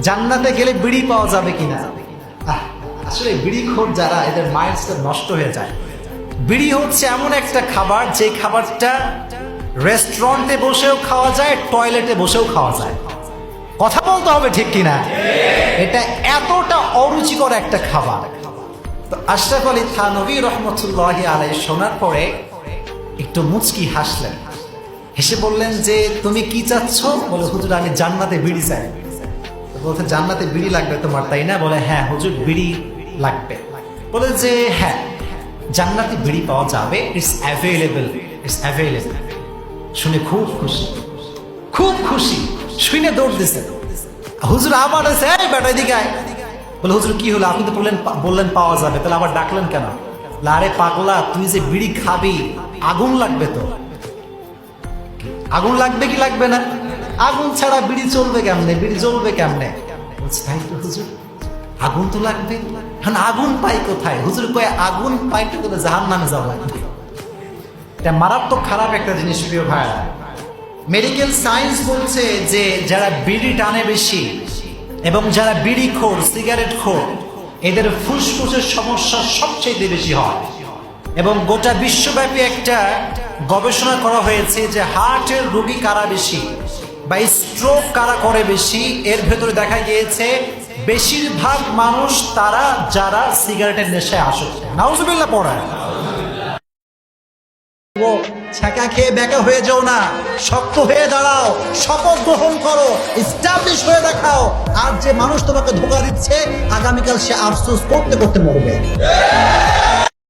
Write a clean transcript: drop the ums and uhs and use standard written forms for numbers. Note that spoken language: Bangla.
জান্নাতে গেলে বিড়ি পাওয়া যাবে কিনা। আসলে বিড়িখোর যারা, এদের মাইন্ডসেট নষ্ট হয়ে যায়। বিড়ি হচ্ছে এমন একটা খাবার, যে খাবারটা রেস্টুরেন্টে বসেও খাওয়া যায়, টয়লেটে বসেও খাওয়া যায়। কথা বলতে হবে ঠিক কিনা। এটা এতটা অরুচিকর একটা খাবার। তো আশরাফ আলী থানভী রহমতুল্লাহি আলাইহি শোনার পরে একটু মুচকি হাসলেন, হেসে বললেন যে তুমি কি চাচ্ছ? বলে হুজুর আমি জান্নাতে বিড়ি চাই। বলতে জান্নাতে বিড়ি লাগবে তোমার, তাই না? বলে হ্যাঁ হুজুর বিড়ি লাগবে। বলে যে হ্যাঁ জান্নাতে বিড়ি পাওয়া যাবে, ইটস অ্যাভেলেবল, ইটস অ্যাভেলেবল। শুনে খুব খুশি, খুব খুশি, শুনে দৌড় দিছে। হুজুর আবার এসে এই বেটা এদিকে আয়। বলে হুজুর কি হলো? আপনি তো বললেন পাওয়া যাবে, তাহলে আবার ডাকলেন কেন? আরে পাগলা, তুই যে বিড়ি খাবি আগুন লাগবে তো। আগুন লাগবে কি লাগবে না? আগুন ছাড়া বিড়ি চলবে কেমনে, বিড়ি জ্বলবে কেমনে? বলছে তাই তো হুজুর, আগুন তো লাগবে। হ্যাঁ আগুন পাই কোথায়? হুজুর কয়ে আগুন পাইতে গেলে জাহান্নামে যাওয়া লাগবে। এটা মারাত্মক খারাপ একটা জিনিস প্রিয় ভাইরা। মেডিকেল সায়েন্স বলছে যে যারা বিড়ি টানে বেশি এবং যারা বিড়ি খোর, সিগারেট খোর, এদের ফুসফুসের সমস্যা সবচেয়ে বেশি হয়। এবং গোটা বিশ্বব্যাপী একটা গবেষণা করা হয়েছে যে হার্টের রোগী কারা বেশি বা স্ট্রোক কারা করে বেশি, এর ভেতরে দেখা গিয়েছে বেশিরভাগ মানুষ তারা যারা সিগারেটের নেশায় আসক্ত। নাউজুবিল্লাহ পড়ায়। ও ছ্যাঁকা খেয়ে ব্যাকা হয়ে যাও না, শক্ত হয়ে দাঁড়াও, শপথ গ্রহণ করো, এস্টাবলিশ হয়ে দেখাও। আর যে মানুষ তোমাকে ধোঁকা দিচ্ছে, আগামীকাল সে আফসোস করতে করতে মরবে।